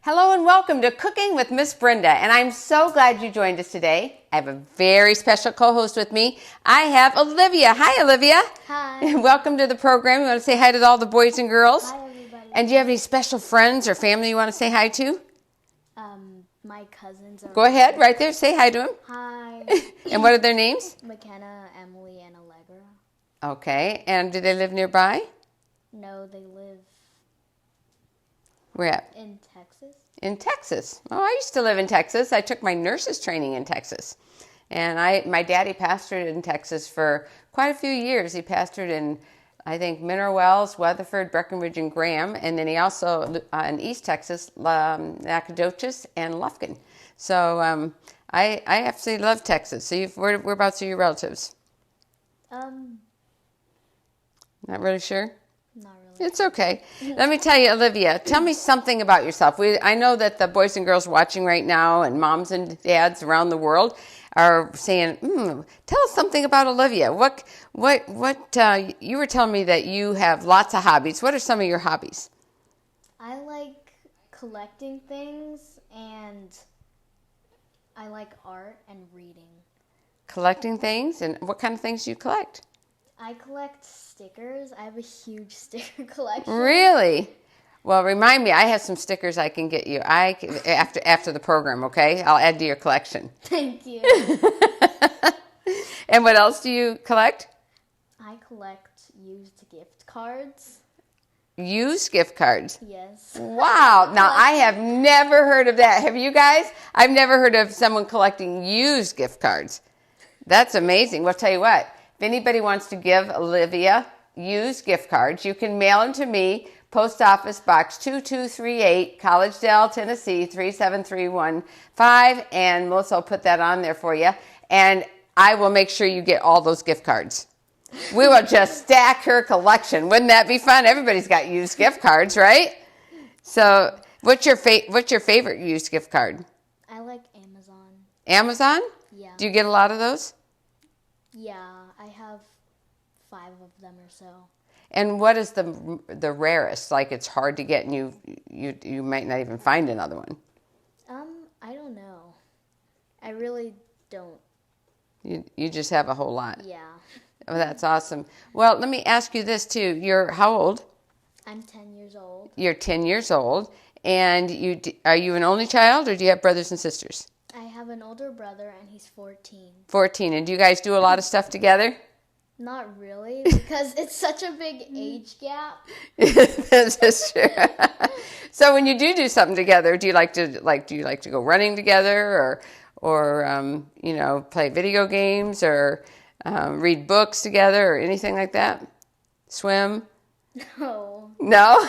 Hello and welcome to Cooking with Miss Brenda, and I'm so glad you joined us today. I have a very special co-host with me. I have Olivia. Hi, Olivia. Hi. Welcome to the program. You want to say hi to all the boys and girls? Hi, everybody. And do you have any special friends or family you want to say hi to? My cousins are... Go ahead, right there. Say hi to them. Hi. And what are their names? McKenna, Emily, and Allegra. Okay. And do they live nearby? No, they live... Where at? in Texas. In Texas. Oh, I used to live in Texas. I took my nurse's training in Texas. And my daddy pastored in Texas for quite a few years. He pastored in, I think, Mineral Wells, Weatherford, Breckenridge, and Graham. And then he also, in East Texas, Nacogdoches and Lufkin. So I absolutely love Texas. So whereabouts are your relatives? Not really sure? Not really. It's okay. Let me tell you, Olivia, tell me something about yourself. I know that the boys and girls watching right now and moms and dads around the world are saying, tell us something about Olivia. You were telling me that you have lots of hobbies. What are some of your hobbies? I like collecting things, and I like art and reading. Collecting things? And what kind of things do you collect? I collect stickers. I have a huge sticker collection. Really? Well, remind me. I have some stickers I can get you. After the program, okay? I'll add to your collection. Thank you. And what else do you collect? I collect used gift cards. Used gift cards? Yes. Wow. Now, I have never heard of that. Have you guys? I've never heard of someone collecting used gift cards. That's amazing. Well, I'll tell you what. If anybody wants to give Olivia used gift cards, you can mail them to me, Post Office Box 2238, Collegedale, Tennessee 37315, and Melissa will put that on there for you. And I will make sure you get all those gift cards. We will just stack her collection. Wouldn't that be fun? Everybody's got used gift cards, right? So, what's your favorite used gift card? I like Amazon. Amazon? Yeah. Do you get a lot of those? Yeah, I have 5 of them or so. And what is the rarest? Like it's hard to get, and you might not even find another one. I don't know. I really don't. You just have a whole lot. Yeah. Oh, that's awesome. Well, let me ask you this too. You're how old? I'm 10 years old. You're 10 years old, and are you an only child, or do you have brothers and sisters? I have an older brother, and he's 14. 14. And do you guys do a lot of stuff together? Not really, because it's such a big age gap. That's true. So when you do something together, do you like to go running together, or play video games, or read books together, or anything like that? Swim? No. No?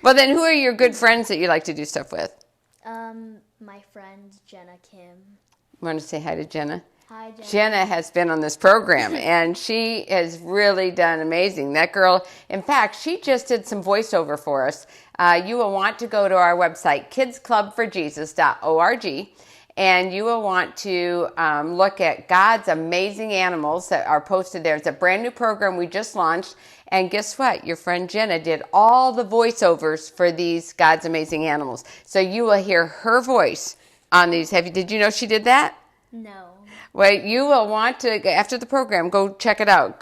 Well, then who are your good friends that you like to do stuff with? My friend Jenna Kim. Want to say hi to Jenna? Hi, Jenna. Jenna has been on this program, and she has really done amazing. That girl, in fact, she just did some voiceover for us. You will want to go to our website, kidsclubforjesus.org, and you will want to look at God's amazing animals that are posted there. It's a brand new program we just launched, and guess what? Your friend Jenna did all the voiceovers for these God's amazing animals. So you will hear her voice on these. Did you know she did that? No. Well, you will want to, after the program, go check it out.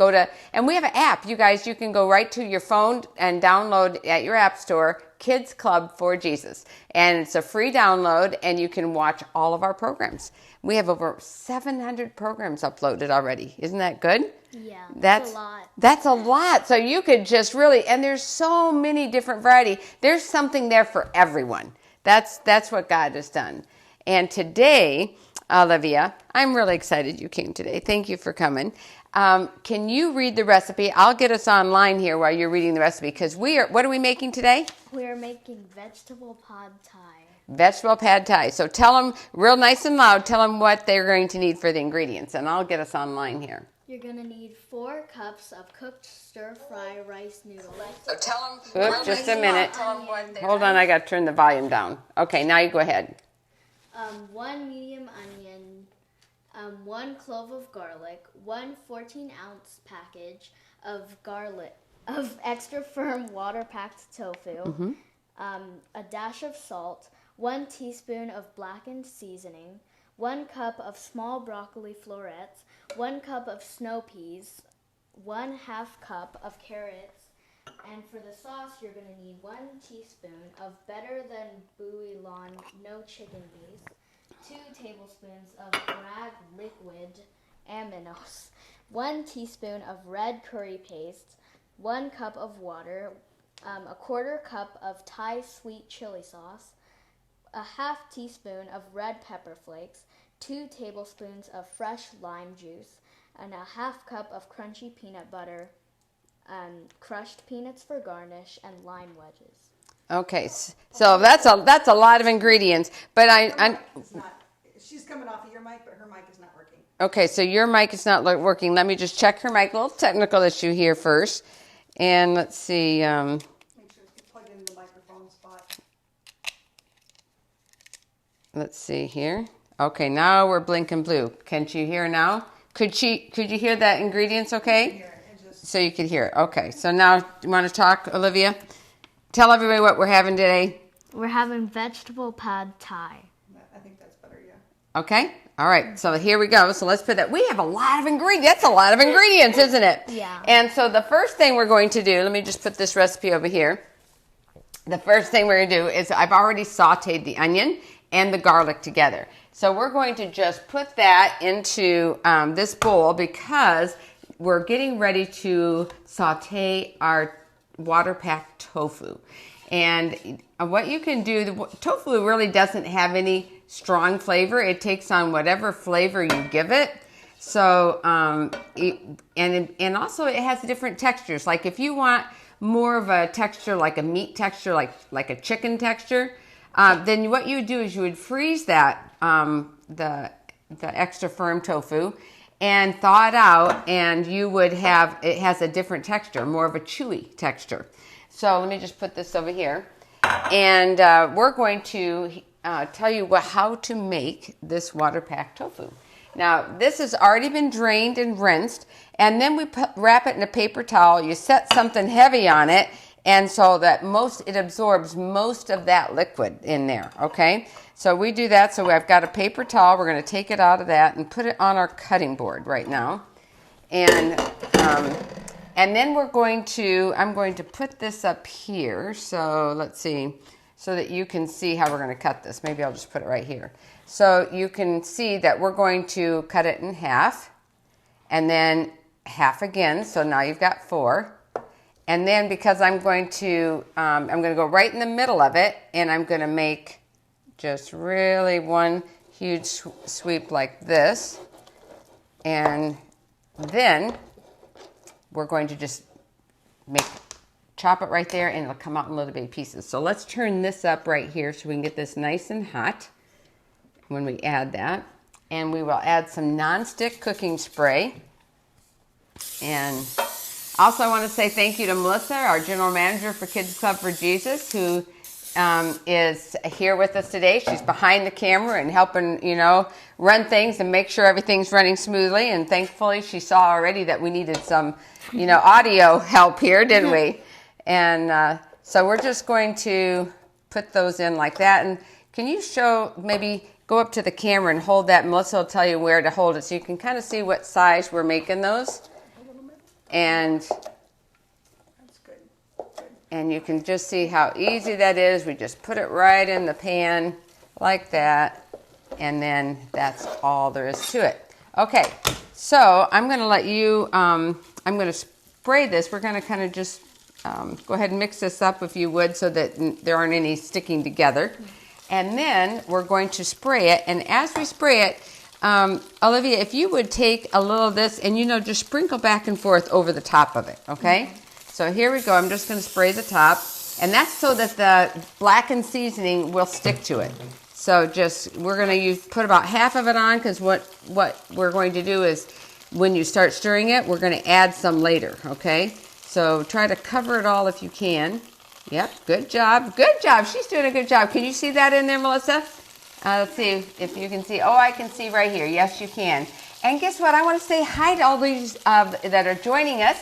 And we have an app, you guys. You can go right to your phone and download at your app store, Kids Club for Jesus. And it's a free download, and you can watch all of our programs. We have over 700 programs uploaded already. Isn't that good? Yeah, that's a lot. That's a lot. So you could just really, and there's so many different variety. There's something there for everyone. That's what God has done. And today, Olivia, I'm really excited you came today. Thank you for coming. Can you read the recipe? I'll get us online here while you're reading the recipe, because what are we making today? We are making vegetable pad thai. Vegetable pad thai. So tell them real nice and loud, tell them what they're going to need for the ingredients, and I'll get us online here. You're going to need 4 cups of cooked stir-fry rice noodles. So tell them. Oops, just a minute. Hold on, I got to turn the volume down. Okay, now you go ahead. 1 medium onion, 1 clove of garlic, 1 14-ounce package of extra firm water-packed tofu, a dash of salt, 1 teaspoon of blackened seasoning, 1 cup of small broccoli florets, 1 cup of snow peas, 1/2 cup of carrots, and for the sauce, you're going to need 1 teaspoon of better than bouillon, no chicken base, 2 tablespoons of bragg liquid aminos, 1 teaspoon of red curry paste, 1 cup of water, a 1/4 cup of Thai sweet chili sauce, a 1/2 teaspoon of red pepper flakes, 2 tablespoons of fresh lime juice, and a 1/2 cup of crunchy peanut butter, crushed peanuts for garnish, and lime wedges. Okay, so that's a lot of ingredients. But She's coming off of your mic, but her mic is not working. Okay, so your mic is not working. Let me just check her mic. A little technical issue here first. And let's see. Make sure it's plugged into the microphone spot. Let's see here. Okay, now we're blinking blue. Can you hear now? Could you hear that ingredients okay? So you could hear it. Okay, so now you want to talk, Olivia? Tell everybody what we're having today. We're having vegetable pad thai. I think that's better, yeah. Okay, all right, so here we go. So let's put that. We have a lot of ingredients. That's a lot of ingredients, isn't it? Yeah. And so the first thing we're going to do, let me just put this recipe over here. The first thing we're going to do is I've already sauteed the onion and the garlic together. So we're going to just put that into this bowl because we're getting ready to saute our water-packed tofu. And what you can do, the tofu really doesn't have any strong flavor. It takes on whatever flavor you give it. So, and also it has different textures. Like if you want more of a texture, like a meat texture, like a chicken texture, then what you would do is you would freeze that, the extra firm tofu, and thaw it out, and you would have, it has a different texture, more of a chewy texture. So let me just put this over here. And we're going to tell you how to make this water-packed tofu. Now, this has already been drained and rinsed, and then we wrap it in a paper towel. You set something heavy on it, and so that it absorbs most of that liquid in there, okay? So we do that. So I've got a paper towel. We're going to take it out of that and put it on our cutting board right now. And then I'm going to put this up here. So let's see, so that you can see how we're going to cut this. Maybe I'll just put it right here. So you can see that we're going to cut it in half and then half again. So now you've got 4. And then because I'm going to go right in the middle of it, and I'm going to make just really one huge sweep like this. And then we're going to just chop it right there, and it'll come out in little bitty pieces. So let's turn this up right here so we can get this nice and hot when we add that. And we will add some nonstick cooking spray. And also I want to say thank you to Melissa, our general manager for Kids Club for Jesus, who is here with us today. She's behind the camera and helping, run things and make sure everything's running smoothly. And thankfully, she saw already that we needed some, audio help here, didn't we? And so we're just going to put those in like that. And can you maybe go up to the camera and hold that? Melissa will tell you where to hold it so you can kind of see what size we're making those. And And you can just see how easy that is. We just put it right in the pan like that. And then that's all there is to it. Okay, so I'm going to let you, I'm going to spray this. We're going to kind of just go ahead and mix this up if you would so that there aren't any sticking together. And then we're going to spray it. And as we spray it, Olivia, if you would take a little of this and, just sprinkle back and forth over the top of it, okay? Mm-hmm. So here we go. I'm just going to spray the top. And that's so that the blackened seasoning will stick to it. So we're going to put about half of it on because what we're going to do is when you start stirring it, we're going to add some later, okay? So try to cover it all if you can. Yep, good job. Good job. She's doing a good job. Can you see that in there, Melissa? Let's see if you can see. Oh, I can see right here. Yes, you can. And guess what? I want to say hi to all these that are joining us.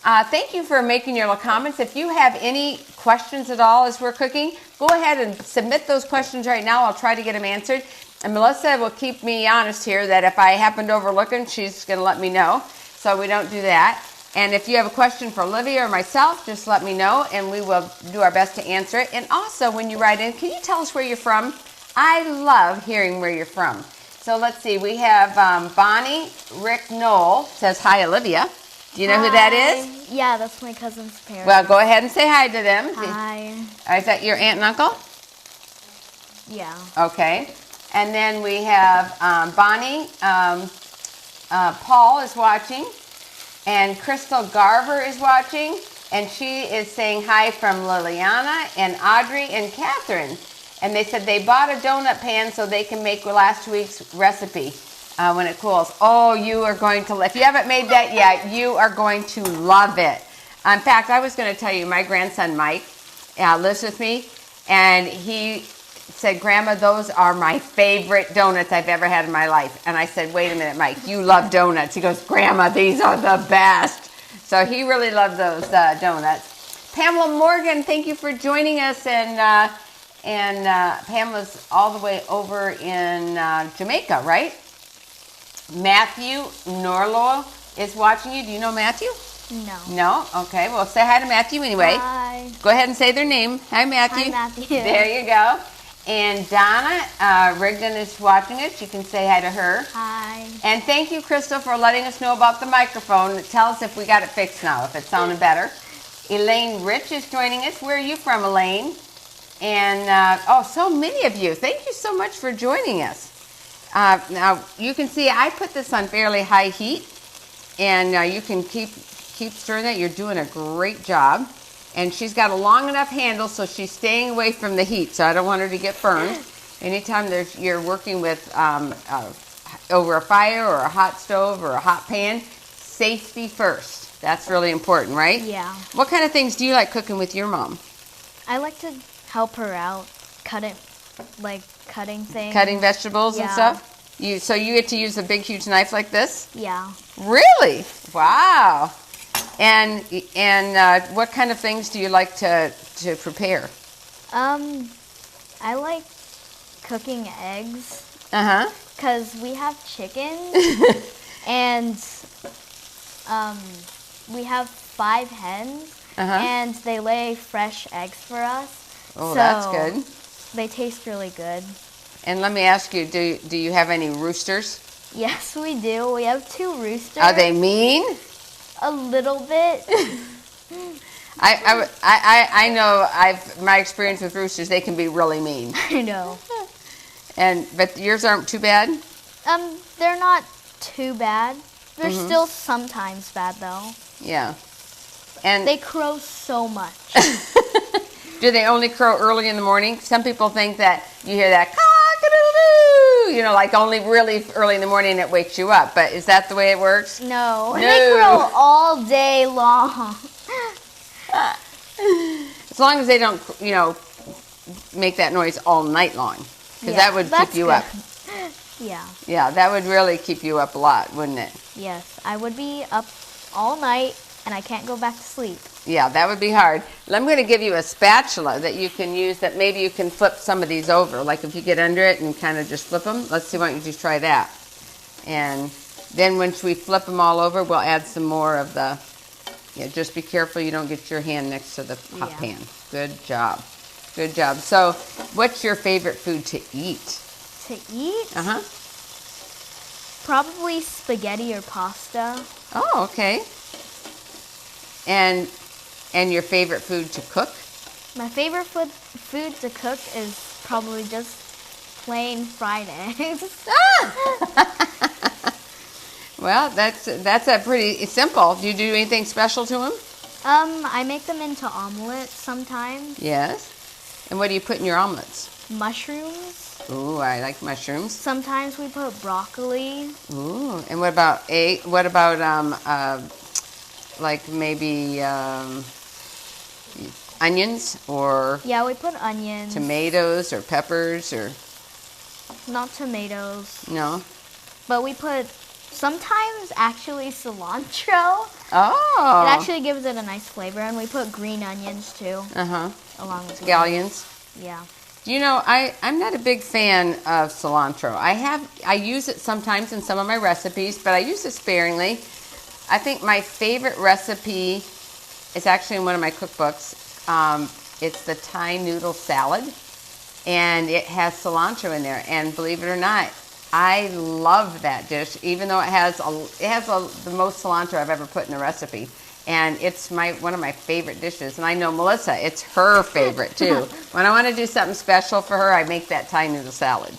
thank you for making your little comments. If you have any questions at all as we're cooking, go ahead and submit those questions right now. I'll try to get them answered. And Melissa will keep me honest here that if I happen to overlook them, she's going to let me know. So we don't do that. And if you have a question for Olivia or myself, just let me know, and we will do our best to answer it. And also, when you write in, can you tell us where you're from? I love hearing where you're from. So let's see. We have Bonnie Rick Knoll says, hi, Olivia. Do you know who that is? Yeah, that's my cousin's parents. Well, go ahead and say hi to them. Hi. Is that your aunt and uncle? Yeah. Okay. And then we have Bonnie. Paul is watching. And Crystal Garver is watching. And she is saying hi from Liliana and Audrey and Catherine. And they said they bought a donut pan so they can make last week's recipe when it cools. Oh, you are going to, if you haven't made that yet, you are going to love it. In fact, I was going to tell you, my grandson Mike lives with me, and he said, Grandma, those are my favorite donuts I've ever had in my life. And I said, wait a minute, Mike, you love donuts. He goes, Grandma, these are the best. So he really loved those donuts. Pamela Morgan, thank you for joining us. And Pamela's all the way over in Jamaica, right? Matthew Norlo is watching you. Do you know Matthew? No. No? Okay. Well, say hi to Matthew anyway. Hi. Go ahead and say their name. Hi, Matthew. Hi, Matthew. There you go. And Donna Rigdon is watching it. You can say hi to her. Hi. And thank you, Crystal, for letting us know about the microphone. Tell us if we got it fixed now, if it sounded better. Elaine Rich is joining us. Where are you from, Elaine? And, so many of you. Thank you so much for joining us. Now, you can see I put this on fairly high heat. And you can keep stirring that. You're doing a great job. And she's got a long enough handle so she's staying away from the heat. So I don't want her to get burned. Anytime you're working with over a fire or a hot stove or a hot pan, safety first. That's really important, right? Yeah. What kind of things do you like cooking with your mom? I like to help her out, cutting things. Cutting vegetables and Yeah. stuff? So you get to use a big, huge knife like this? Yeah. Really? Wow. And what kind of things do you like to prepare? I like cooking eggs Uh-huh. because we have chickens and we have 5 hens and they lay fresh eggs for us. Oh, so that's good. They taste really good. And let me ask you, do you have any roosters? Yes, we do. We have 2 roosters. Are they mean? A little bit. I know my experience with roosters, they can be really mean. I know. But yours aren't too bad? They're not too bad. They're still sometimes bad though. Yeah. And They crow so much. do they only crow early in the morning? Some people think that you hear that cock-a-doodle-doo, like only really early in the morning and it wakes you up. But is that the way it works? No. They crow all day long. As long as they don't, make that noise all night long. Because that would keep you up. Yeah. Yeah, that would really keep you up a lot, wouldn't it? Yes. I would be up all night and I can't go back to sleep. Yeah, that would be hard. I'm going to give you a spatula that you can use that maybe you can flip some of these over. Like if you get under it and kind of just flip them. Let's see, why don't you just try that. And then once we flip them all over, we'll add some more of the, just be careful you don't get your hand next to the hot pan. Good job. Good job. So what's your favorite food to eat? To eat? Uh-huh. Probably spaghetti or pasta. Oh, okay. And your favorite food to cook? My favorite food to cook is probably just plain fried eggs. Well, that's a pretty simple. Do you do anything special to them? I make them into omelets sometimes. Yes. And what do you put in your omelets? Mushrooms. Ooh, I like mushrooms. Sometimes we put broccoli. Ooh, and what about egg? What about like maybe onions or Yeah, we put onions. tomatoes or peppers or Not tomatoes. no? But we put Sometimes actually cilantro. Oh. It actually gives it a nice flavor, and we put green onions too, along with Scallions. Yeah. You know, I'm not a big fan of cilantro. I use it sometimes in some of my recipes, but I use it sparingly. I think my favorite recipe is actually in one of my cookbooks. It's the Thai noodle salad, and it has cilantro in there. And believe it or not, I love that dish, even though it has the most cilantro I've ever put in a recipe. And it's one of my favorite dishes. And I know Melissa, it's her favorite too. When I want to do something special for her, I make that Thai noodle salad.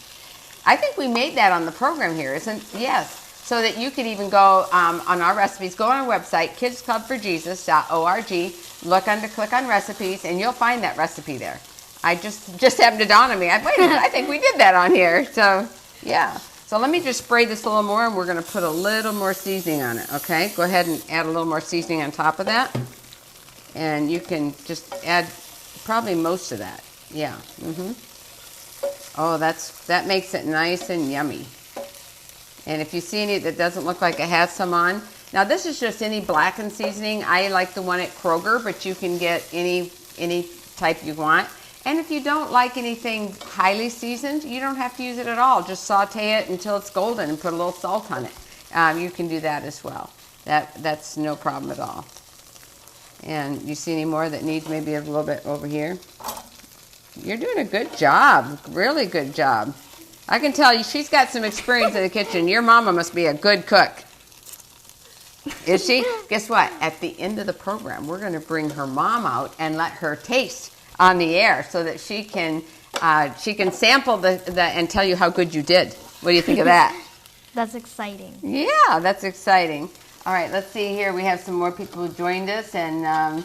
I think we made that on the program here, yes. So that you could even go on our recipes, go on our website, kidsclubforjesus.org, click on recipes, and you'll find that recipe there. I just happened to dawn on me. Wait a minute, I think we did that on here. So, yeah. So let me just spray this a little more, and we're going to put a little more seasoning on it, okay? Go ahead and add a little more seasoning on top of that. And you can just add probably most of that. Yeah. Oh, that makes it nice and yummy. And if you see any that doesn't look like it has some on, now this is just any blackened seasoning. I like the one at Kroger, but you can get any type you want. And if you don't like anything highly seasoned, you don't have to use it at all. Just saute it until it's golden and put a little salt on it. You can do that as well. That's no problem at all. And you see any more that needs maybe a little bit over here? You're doing a good job. Really good job. I can tell you she's got some experience in the kitchen. Your mama must be a good cook. Is she? Guess what? At the end of the program, we're going to bring her mom out and let her taste on the air so that she can sample the and tell you how good you did. What do you think of that? That's exciting. Yeah, that's exciting. All right, let's see here. We have some more people who joined us, and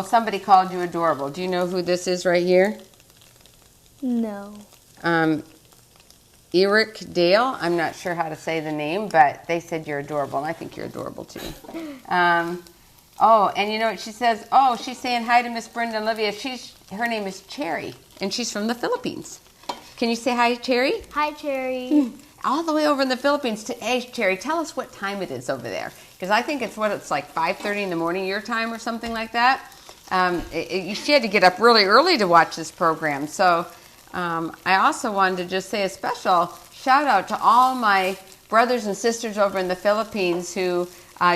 somebody called you adorable. Do you know who this is right here? No. Eric Dale. I'm not sure how to say the name, but they said you're adorable, and I think you're adorable too. And you know what she says? Oh, she's saying hi to Miss Brenda and Olivia. Her name is Cherry, and she's from the Philippines. Can you say hi, Cherry? Hi, Cherry. All the way over in the Philippines. Hey, Cherry, tell us what time it is over there. Because I think it's like 5:30 in the morning your time or something like that. She had to get up really early to watch this program. So I also wanted to just say a special shout out to all my brothers and sisters over in the Philippines who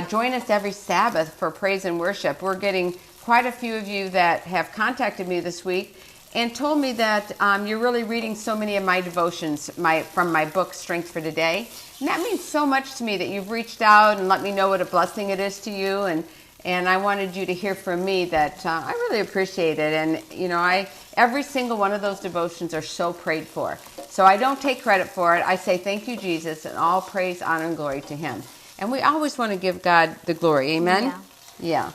join us every Sabbath for praise and worship. We're getting quite a few of you that have contacted me this week and told me that you're really reading so many of my devotions from my book, Strength for Today. And that means so much to me that you've reached out and let me know what a blessing it is to you. And I wanted you to hear from me that I really appreciate it. And, you know, every single one of those devotions are so prayed for. So I don't take credit for it. I say thank you, Jesus, and all praise, honor, and glory to him. And we always want to give God the glory. Amen? Yeah.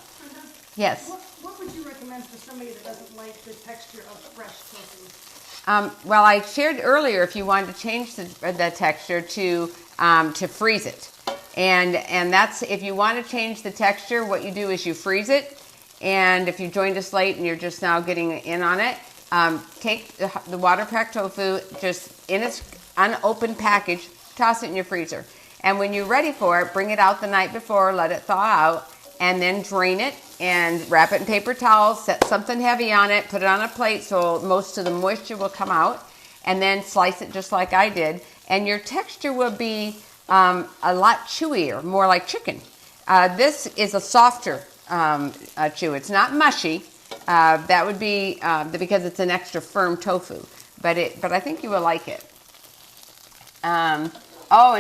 Yes. What would you recommend for somebody that doesn't like the texture of fresh tofu? Well, I shared earlier if you wanted to change the texture to freeze it. And that's, if you want to change the texture, what you do is you freeze it. And if you joined us late and you're just now getting in on it, take the water packed tofu, just in its unopened package, toss it in your freezer. And when you're ready for it, bring it out the night before, let it thaw out, and then drain it and wrap it in paper towels, set something heavy on it, put it on a plate so most of the moisture will come out, and then slice it just like I did. And your texture will be a lot chewier, more like chicken. This is a softer chew. It's not mushy. That would be because it's an extra firm tofu. But I think you will like it. And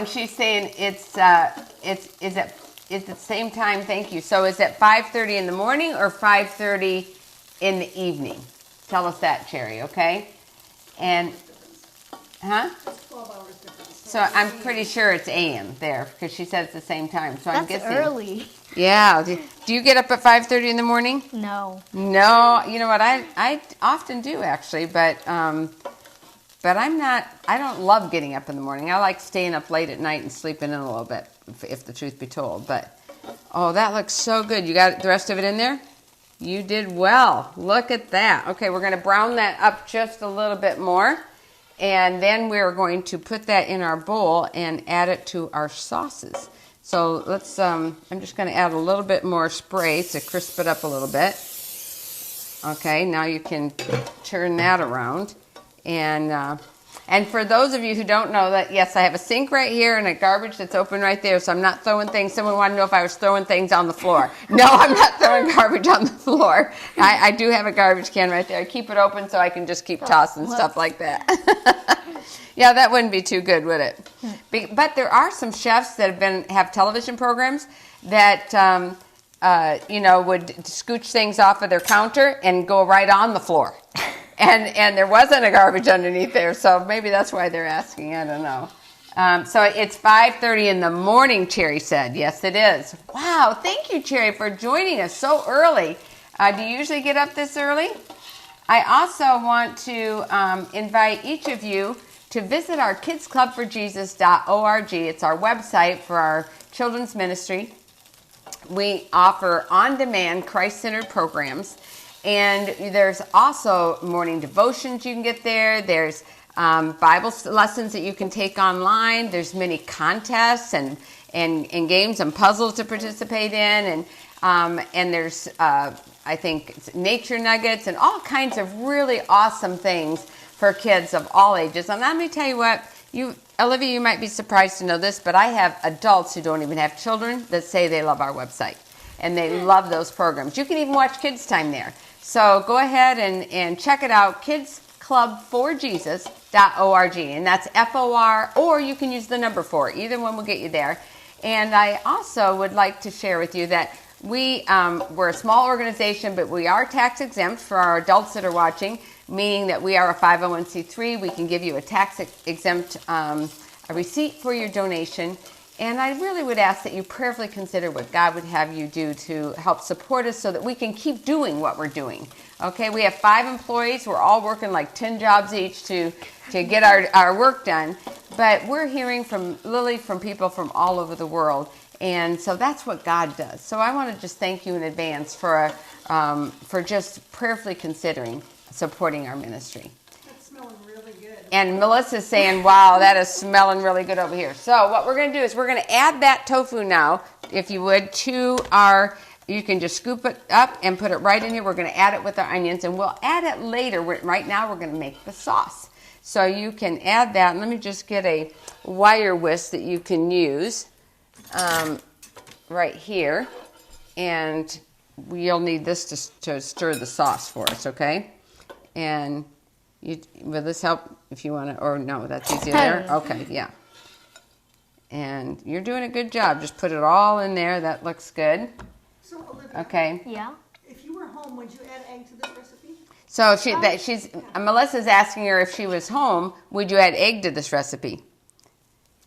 she's saying it's at the same time. Thank you. So is it 5:30 in the morning or 5:30 in the evening? Tell us that, Cherry. Okay. And 12 hours difference. So I'm pretty sure it's a.m. there because she said it's the same time. So I'm guessing. That's early. Yeah. Do you get up at 5:30 in the morning? No. No. You know what? I often do actually, but I'm not. I don't love getting up in the morning. I like staying up late at night and sleeping in a little bit, if the truth be told. But that looks so good. You got the rest of it in there? You did well. Look at that. Okay, we're going to brown that up just a little bit more. And then we're going to put that in our bowl and add it to our sauces. So let's, I'm just going to add a little bit more spray to crisp it up a little bit. Okay, now you can turn that around. And for those of you who don't know that, yes, I have a sink right here and a garbage that's open right there, so I'm not throwing things. Someone wanted to know if I was throwing things on the floor. No, I'm not throwing garbage on the floor. I do have a garbage can right there. I keep it open so I can just keep tossing stuff like that. Yeah, that wouldn't be too good, would it? But there are some chefs that have television programs that would scooch things off of their counter and go right on the floor. And there wasn't a garbage underneath there, so maybe that's why they're asking. I don't know. So it's 5:30 in the morning, Cherry said. Yes, it is. Wow, thank you, Cherry, for joining us so early. Do you usually get up this early? I also want to invite each of you to visit our kidsclubforjesus.org. It's our website for our children's ministry. We offer on-demand Christ-centered programs. And there's also morning devotions you can get there. There's Bible lessons that you can take online. There's many contests and games and puzzles to participate in. And there's, I think, nature nuggets and all kinds of really awesome things for kids of all ages. And let me tell you what, Olivia, you might be surprised to know this, but I have adults who don't even have children that say they love our website. And they love those programs. You can even watch Kids Time there. So go ahead and check it out, kidsclubforjesus.org. And that's FOR, or you can use the number 4. Either one will get you there. And I also would like to share with you that we're a small organization, but we are tax exempt for our adults that are watching, meaning that we are a 501c3. We can give you a tax exempt a receipt for your donation. And I really would ask that you prayerfully consider what God would have you do to help support us so that we can keep doing what we're doing. Okay, we have 5 employees. We're all working like 10 jobs each to get our work done. But we're hearing from Lily, from people from all over the world. And so that's what God does. So I want to just thank you in advance for just prayerfully considering supporting our ministry. That's smelling really good. And Melissa's saying, wow, that is smelling really good over here. So what we're going to do is we're going to add that tofu now, if you would, to you can just scoop it up and put it right in here. We're going to add it with our onions, and we'll add it later. Right now we're going to make the sauce. So you can add that. And let me just get a wire whisk that you can use right here. And you'll need this to stir the sauce for us, okay? And will this help if you want to, or no, that's easier there? Okay, yeah. And you're doing a good job. Just put it all in there. That looks good. So, Olivia, okay. Yeah. If you were home, would you add egg to this recipe? So Melissa's asking her if she was home, would you add egg to this recipe?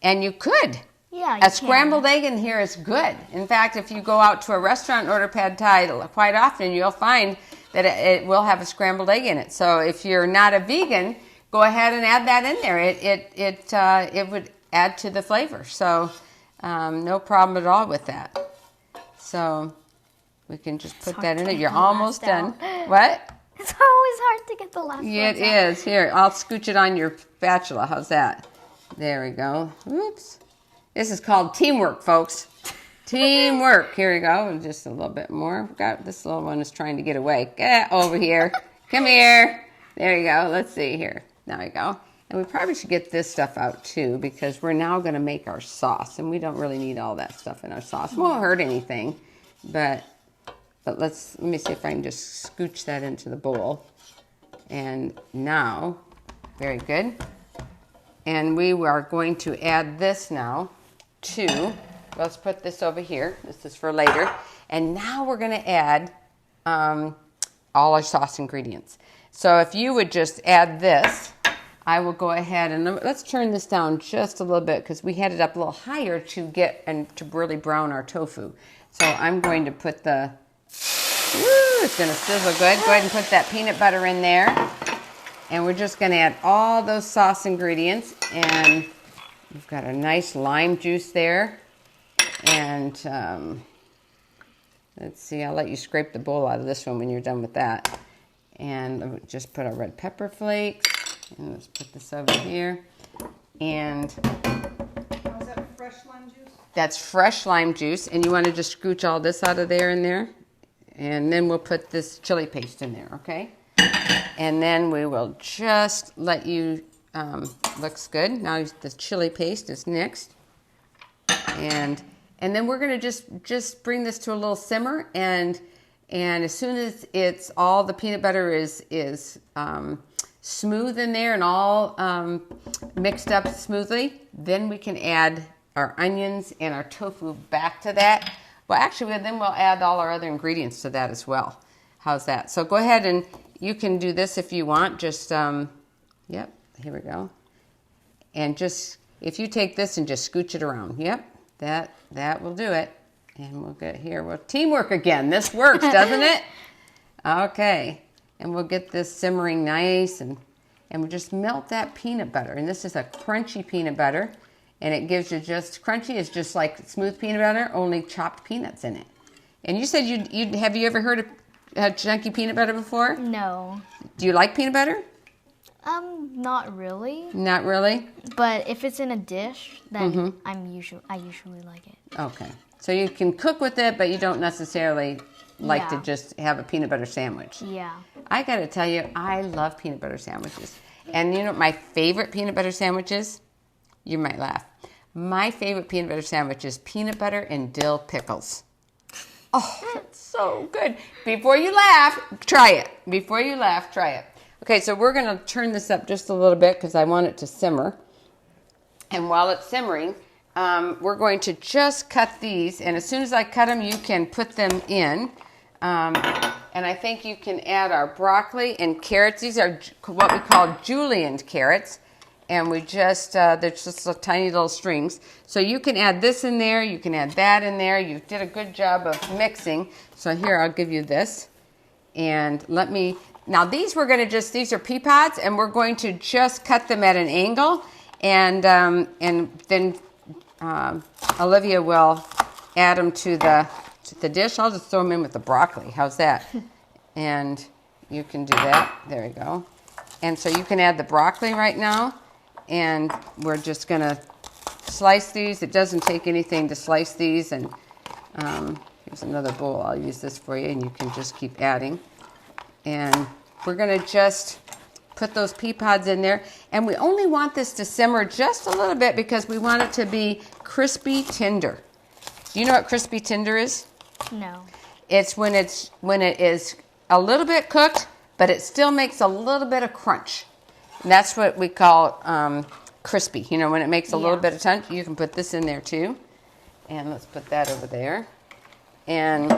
And you could. Yeah, A scrambled egg in here is good. In fact, if you go out to a restaurant and order pad thai, quite often you'll find that it will have a scrambled egg in it. So if you're not a vegan, go ahead and add that in there. It would add to the flavor. So no problem at all with that. So we can just put that in it. You're almost done. What? It's always hard to get the last one. Yeah, it is. Here, I'll scooch it on your spatula. How's that? There we go. Oops. This is called teamwork, folks. Teamwork. Here we go. Just a little bit more. This little one is trying to get away. Get over here. Come here. There you go. Let's see here. There we go. And we probably should get this stuff out too, because we're now going to make our sauce, and we don't really need all that stuff in our sauce. It won't hurt anything, but let me see if I can just scooch that into the bowl. And now, very good. And we are going to add this now to, let's put this over here. This is for later. And now we're going to add all our sauce ingredients. So if you would just add this, I will go ahead and let's turn this down just a little bit, because we had it up a little higher to really brown our tofu. So I'm going to put it's going to sizzle good. Go ahead and put that peanut butter in there. And we're just going to add all those sauce ingredients. And we've got a nice lime juice there. And let's see, I'll let you scrape the bowl out of this one when you're done with that. And just put our red pepper flakes. And let's put this over here. And Is that fresh lime juice? that's fresh lime juice. And you want to just scooch all this out of there and there. And then we'll put this chili paste in there, okay? And then we will just let you, looks good. Now the chili paste is next. And then we're going to just bring this to a little simmer. And as soon as it's all the peanut butter is smooth in there and all mixed up smoothly, then we can add our onions and our tofu back to that. Well, actually, then we'll add all our other ingredients to that as well. How's that? So go ahead and you can do this if you want. Just, yep, here we go. And just, if you take this and just scooch it around. Yep, that will do it. And we'll get here. Well, teamwork again. This works, doesn't it? Okay. And we'll get this simmering nice. And we'll just melt that peanut butter. And this is a crunchy peanut butter. And it gives you just, crunchy is just like smooth peanut butter, only chopped peanuts in it. And you said have you ever heard of chunky peanut butter before? No. Do you like peanut butter? Not really. Not really? But if it's in a dish, then I usually like it. Okay. So you can cook with it, but you don't necessarily like to Yeah. just have a peanut butter sandwich. Yeah. I got to tell you, I love peanut butter sandwiches. And you know what my favorite peanut butter sandwich is? You might laugh. My favorite peanut butter sandwich is peanut butter and dill pickles. Oh, it's so good. Before you laugh, try it. Before you laugh, try it. Okay, so we're going to turn this up just a little bit because I want it to simmer. And while it's simmering, we're going to just cut these. And as soon as I cut them, you can put them in. And I think you can add our broccoli and carrots. These are what we call julienne carrots. And we just, they're just tiny little strings. So you can add this in there. You can add that in there. You did a good job of mixing. So here, I'll give you this. And now these these are pea pods. And we're going to just cut them at an angle. And then Olivia will add them to the dish. I'll just throw them in with the broccoli. How's that? And you can do that. There we go. And so you can add the broccoli right now. And we're just going to slice these. It doesn't take anything to slice these. And here's another bowl. I'll use this for you, and you can just keep adding. And we're going to just put those pea pods in there. And we only want this to simmer just a little bit because we want it to be crispy tender. Do you know what crispy tender is? No. It's when it is a little bit cooked, but it still makes a little bit of crunch. And that's what we call crispy. You know, when it makes a little bit of crunch, you can put this in there too. And let's put that over there. And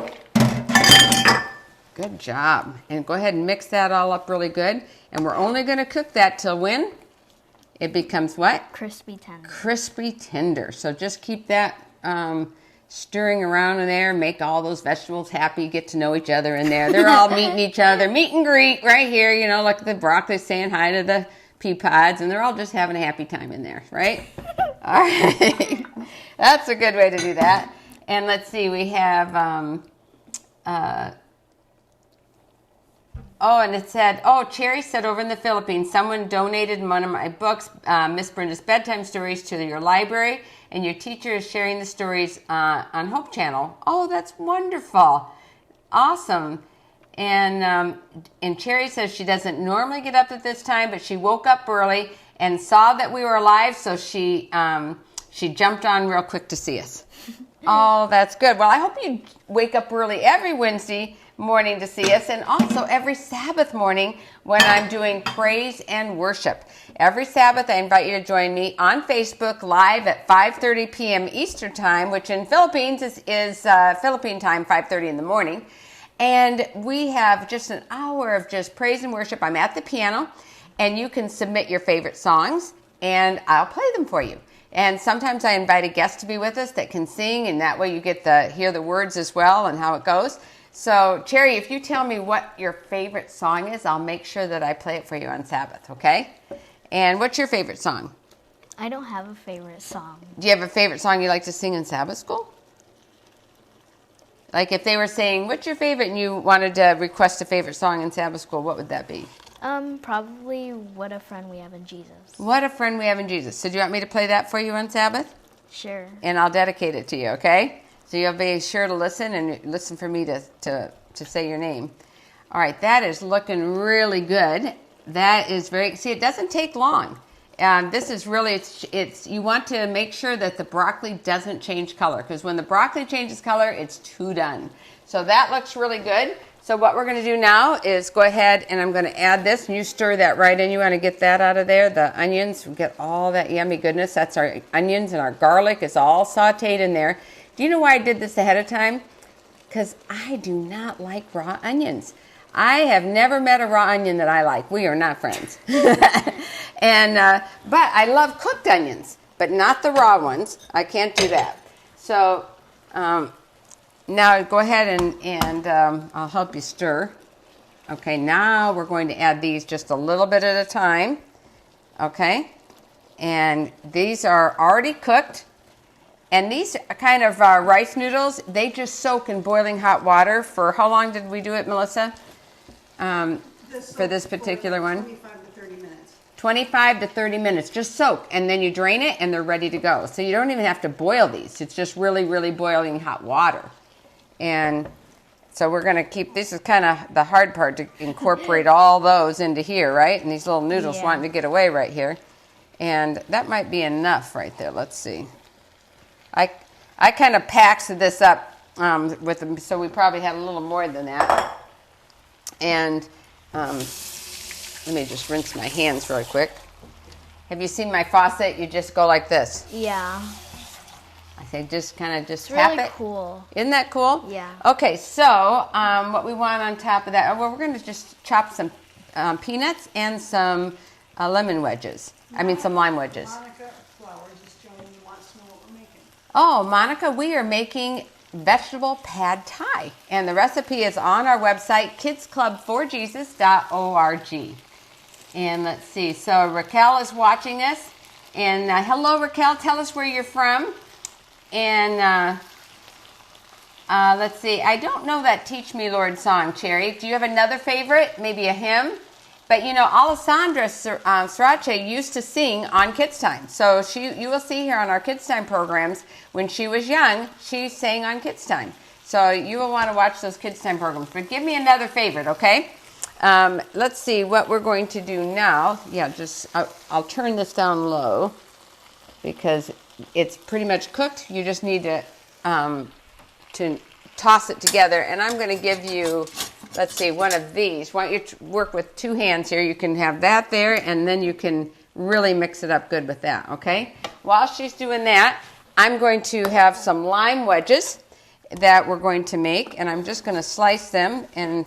good job. And go ahead and mix that all up really good. And we're only going to cook that till when? It becomes what? Crispy tender. Crispy tender. So just keep that stirring around in there. Make all those vegetables happy. Get to know each other in there. They're all meeting each other. Meet and greet right here. You know, like the broccoli saying hi to the pea pods. And they're all just having a happy time in there, right? All right. That's a good way to do that. And let's see. We have... and it said, Cherry said over in the Philippines, someone donated one of my books, Miss Brenda's Bedtime Stories, to your library, and your teacher is sharing the stories on Hope Channel. Oh, that's wonderful. Awesome. And Cherry says she doesn't normally get up at this time, but she woke up early and saw that we were live, so she jumped on real quick to see us. Oh, that's good. Well, I hope you wake up early every Wednesday morning to see us, and also every Sabbath morning when I'm doing praise and worship. Every Sabbath, I invite you to join me on Facebook live at 5:30 p.m. Eastern Time, which in Philippines is Philippine time, 5:30 in the morning. And we have just an hour of just praise and worship. I'm at the piano, and you can submit your favorite songs, and I'll play them for you. And sometimes I invite a guest to be with us that can sing, and that way you get to hear the words as well and how it goes. So, Cherry, if you tell me what your favorite song is, I'll make sure that I play it for you on Sabbath, okay? And what's your favorite song? I don't have a favorite song. Do you have a favorite song you like to sing in Sabbath school? Like if they were saying, what's your favorite, and you wanted to request a favorite song in Sabbath school, what would that be? Probably What a Friend We Have in Jesus. What a Friend We Have in Jesus. So do you want me to play that for you on Sabbath? Sure. And I'll dedicate it to you, okay? So you'll be sure to listen and listen for me to say your name. All right, that is looking really good. That is very, see, it doesn't take long. This is really, it's you want to make sure that the broccoli doesn't change color, because when the broccoli changes color, it's too done. So that looks really good. So what we're going to do now is go ahead and I'm going to add this, and you stir that right in. You want to get that out of there, the onions, get all that yummy goodness. That's our onions, and our garlic is all sauteed in there. Do you know why I did this ahead of time? Because I do not like raw onions. I have never met a raw onion that I like. We are not friends. And but I love cooked onions, but not the raw ones. I can't do that. So now go ahead and I'll help you stir. Okay, now we're going to add these just a little bit at a time. Okay, and these are already cooked. And these kind of rice noodles, they just soak in boiling hot water for, how long did we do it, Melissa? For this particular one? 25 to 30 minutes. 25 to 30 minutes, just soak, and then you drain it and they're ready to go. So you don't even have to boil these. It's just really, really boiling hot water. And so we're going to keep, this is kind of the hard part, to incorporate all those into here, right? And these little noodles wanting to get away right here. And that might be enough right there. Let's see. I kind of packed this up with them, so we probably had a little more than that. And let me just rinse my hands really quick. Have you seen my faucet? You just go like this. Yeah. I say just kind of just It's tap really it. cool. Isn't that cool? Yeah. Okay, so what we want on top of that, well, we're going to just chop some peanuts and some lemon wedges. I mean, some lime wedges. Monica Flowers is joining. Wants to know what we're making. Oh, Monica, we are making vegetable pad thai. And the recipe is on our website, kidsclub4jesus.org. And let's see, so Raquel is watching us. And hello, Raquel, tell us where you're from. And let's see, I don't know that Teach Me Lord song, Cherry. Do you have another favorite? Maybe a hymn? But you know, Alessandra Srace used to sing on Kids Time. So you will see here on our Kids Time programs, when she was young, she sang on Kids Time. So you will want to watch those Kids Time programs. But give me another favorite, okay? Let's see what we're going to do now. Yeah, just I'll turn this down low because it's pretty much cooked. You just need to toss it together. And I'm going to give you, let's see, one of these. Why don't you work with two hands here? You can have that there, and then you can really mix it up good with that, okay? While she's doing that, I'm going to have some lime wedges that we're going to make, and I'm just going to slice them. And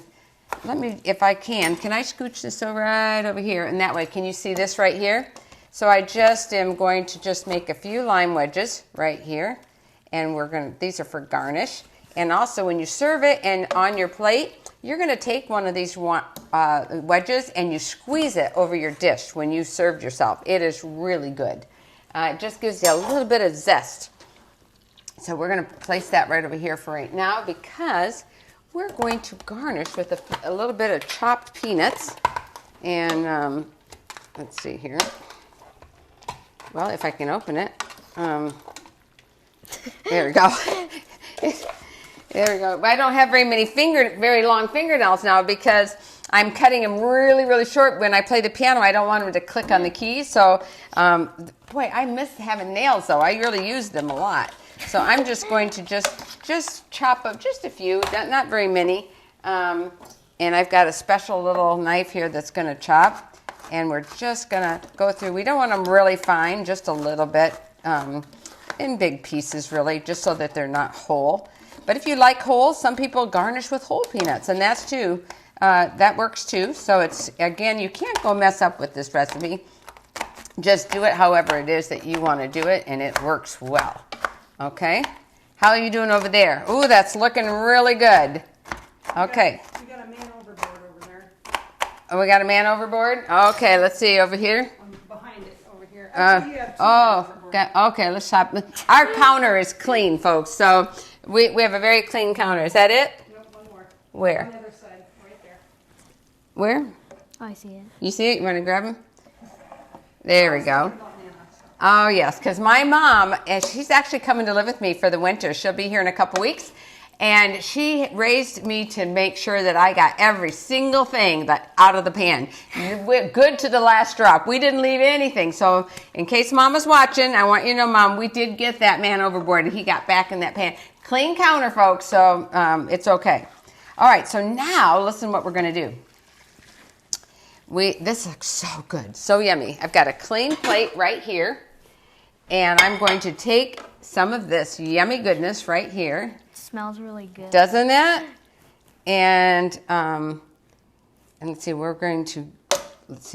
let me, if I can I scooch this right over here? And that way, can you see this right here? So I just am going to just make a few lime wedges right here. And these are for garnish. And also when you serve it and on your plate, you're going to take one of these wedges and you squeeze it over your dish when you served yourself. It is really good. It just gives you a little bit of zest. So we're going to place that right over here for right now because we're going to garnish with a little bit of chopped peanuts. And let's see here. Well, if I can open it. There we go. There we go. I don't have very long fingernails now because I'm cutting them really, really short. When I play the piano, I don't want them to click on the keys. So, boy, I miss having nails, though. I really use them a lot. So I'm just going to just chop up just a few, not very many. And I've got a special little knife here that's going to chop. And we're just going to go through. We don't want them really fine, just a little bit in big pieces, really, just so that they're not whole. But if you like whole, some people garnish with whole peanuts, and that works too. So it's, again, you can't go mess up with this recipe. Just do it however it is that you want to do it, and it works well. Okay? How are you doing over there? Ooh, that's looking really good. Okay. We got a man overboard over there. Oh, we got a man overboard? Okay, let's see over here. Behind it over here. Actually, you have two men overboard. Okay, let's stop. Our counter is clean, folks, so we have a very clean counter. Is that it? Nope, one more. Where? On the other side, right there. Where? Oh, I see it. You see it? You want to grab them? There we go. Oh, yes, because my mom, and she's actually coming to live with me for the winter. She'll be here in a couple weeks. And she raised me to make sure that I got every single thing that out of the pan. Good to the last drop. We didn't leave anything. So in case Mama's watching, I want you to know, Mom, we did get that man overboard, and he got back in that pan. Clean counter, folks, so it's okay. All right, so now listen what we're going to do. This looks so good, so yummy. I've got a clean plate right here, and I'm going to take some of this yummy goodness right here. Smells really good. Doesn't it? And let's see, we're going to,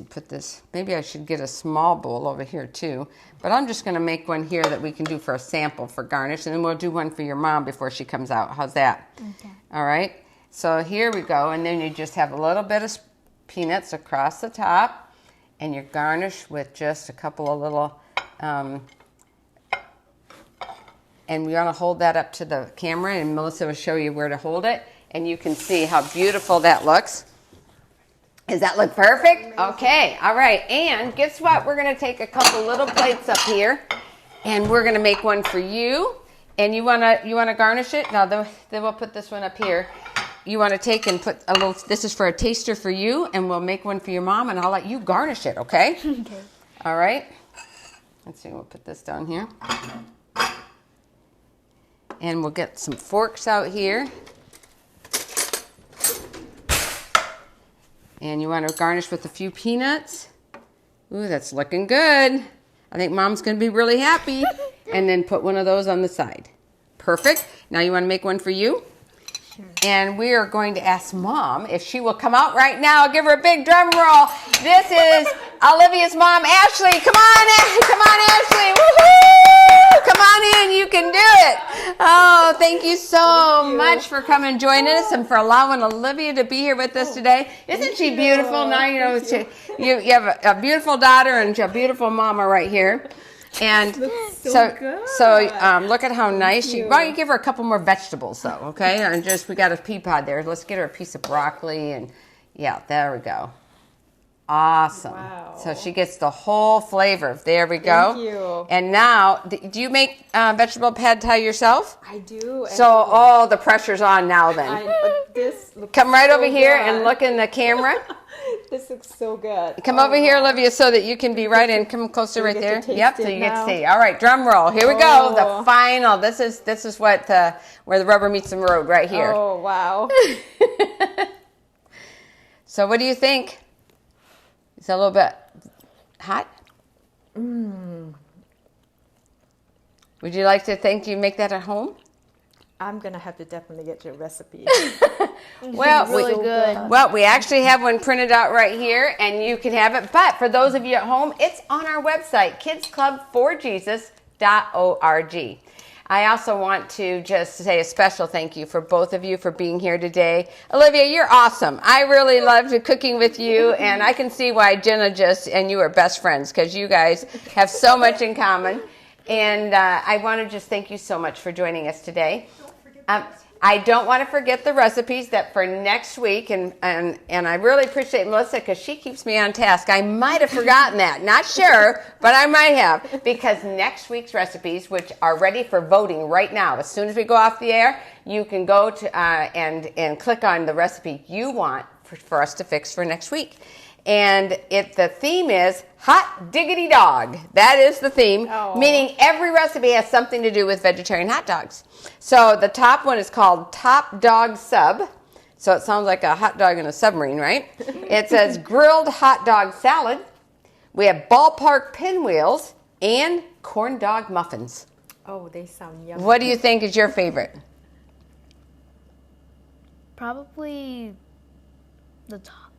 put this, maybe I should get a small bowl over here too, but I'm just going to make one here that we can do for a sample for garnish, and then we'll do one for your mom before she comes out. How's that? Okay. All right, so here we go, and then you just have a little bit of peanuts across the top, and you garnish with just a couple of little, and we want to hold that up to the camera, and Melissa will show you where to hold it, and you can see how beautiful that looks. Does that look perfect? Amazing. Okay, all right, and guess what? We're going to take a couple little plates up here, and we're going to make one for you. And you want to garnish it? Now, then we'll put this one up here. You want to take and put a little, this is for a taster for you, and we'll make one for your mom, and I'll let you garnish it, okay? Okay. All right. Let's see, we'll put this down here. And we'll get some forks out here. And you want to garnish with a few peanuts. Ooh, that's looking good. I think Mom's going to be really happy. And then put one of those on the side. Perfect. Now you want to make one for you? Sure. And we are going to ask Mom if she will come out right now. Give her a big drum roll. This is Olivia's mom, Ashley. Come on, Ashley. Woohoo! Come on in. You can do it. Oh, thank you so much for coming and joining us and for allowing Olivia to be here with us today. Isn't she beautiful? Now you know you have a beautiful daughter and a beautiful mama right here. And so look at how nice she. Why don't you give her a couple more vegetables though? Okay, and we got a pea pod there. Let's get her a piece of broccoli and yeah, there we go. Awesome. Wow. So she gets the whole flavor. There we go. Thank you. And now, do you make vegetable pad thai yourself? I do. So, the pressure's on now then. This looks Come right so over here good. and look in the camera. This looks so good. Come over here, Olivia, so that you can be right in. Come closer right there. Yep, so you get to see. All right, drum roll. Here we go. The final. This is what where the rubber meets the road right here. Oh, wow. So what do you think? It's a little bit hot. Would you like to think you make that at home? I'm going to have to definitely get your recipe. Well, really good. Well, we actually have one printed out right here, and you can have it. But for those of you at home, it's on our website, kidsclubforjesus.org. I also want to just say a special thank you for both of you for being here today. Olivia, you're awesome. I really loved cooking with you, and I can see why Jenna and you are best friends because you guys have so much in common. And I want to just thank you so much for joining us today. I don't want to forget the recipes that for next week, and I really appreciate Melissa because she keeps me on task. I might have forgotten that. Not sure, but I might have, because next week's recipes, which are ready for voting right now, as soon as we go off the air, you can go to and click on the recipe you want for us to fix for next week. And the theme is hot diggity dog. That is the theme, meaning every recipe has something to do with vegetarian hot dogs. So the top one is called Top Dog Sub. So it sounds like a hot dog in a submarine, right? It says grilled hot dog salad. We have ballpark pinwheels and corn dog muffins. Oh, they sound yummy. What do you think is your favorite? Probably the top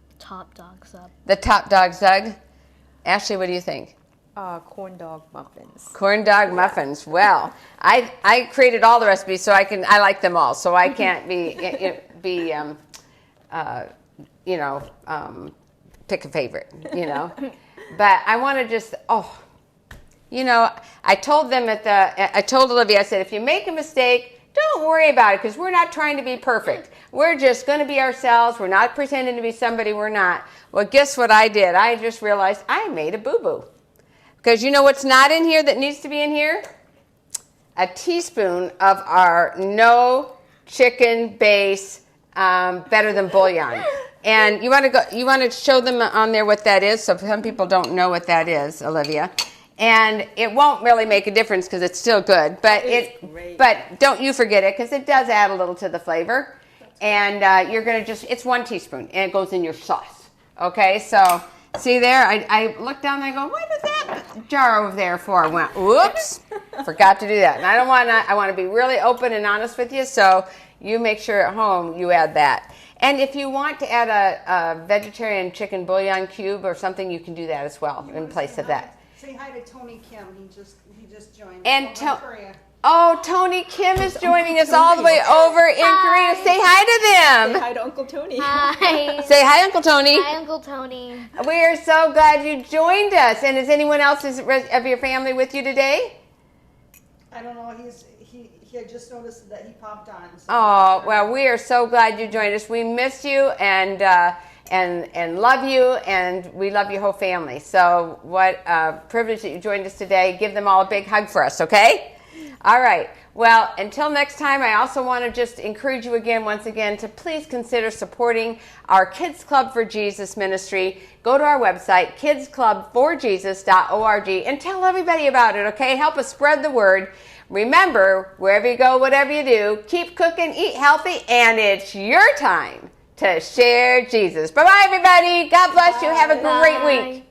dog sub. The Top Dog Sub. Ashley, what do you think? Corn dog muffins. Corn dog muffins. Well, I created all the recipes, so I like them all. So I can't pick a favorite, But I want to just I told them I told Olivia, I said, if you make a mistake, don't worry about it because we're not trying to be perfect. We're just going to be ourselves. We're not pretending to be somebody we're not. Well, guess what I did? I just realized I made a boo-boo. Because you know what's not in here that needs to be in here? A teaspoon of our no chicken base better than bouillon. And you want to show them on there what that is. So some people don't know what that is, Olivia. And it won't really make a difference because it's still good. But but don't you forget it because it does add a little to the flavor. And you're going to it's 1 teaspoon and it goes in your sauce. Okay, so see there, I looked down and I go, what is that jar over there for? I went, whoops, forgot to do that. And I want to be really open and honest with you. So you make sure at home you add that. And if you want to add a vegetarian chicken bouillon cube or something, you can do that as well in place of that. Say hi to Tony Kim. He just joined. And Korea. Tony Kim is joining us all the way over in Korea. Say hi to them. Say hi to Uncle Tony. Hi. Say hi, Uncle Tony. Hi, Uncle Tony. We are so glad you joined us. And is anyone else of your family with you today? I don't know. He had just noticed that he popped on. So Oh, well, we are so glad you joined us. We miss you and love you, and we love your whole family. So what a privilege that you joined us today. Give them all a big hug for us, okay? All right. Well, until next time, I also want to just encourage you once again, to please consider supporting our Kids Club for Jesus ministry. Go to our website, kidsclubforjesus.org, and tell everybody about it, okay? Help us spread the word. Remember, wherever you go, whatever you do, keep cooking, eat healthy, and it's your time to share Jesus. Bye-bye, everybody. God bless you. Have a great week.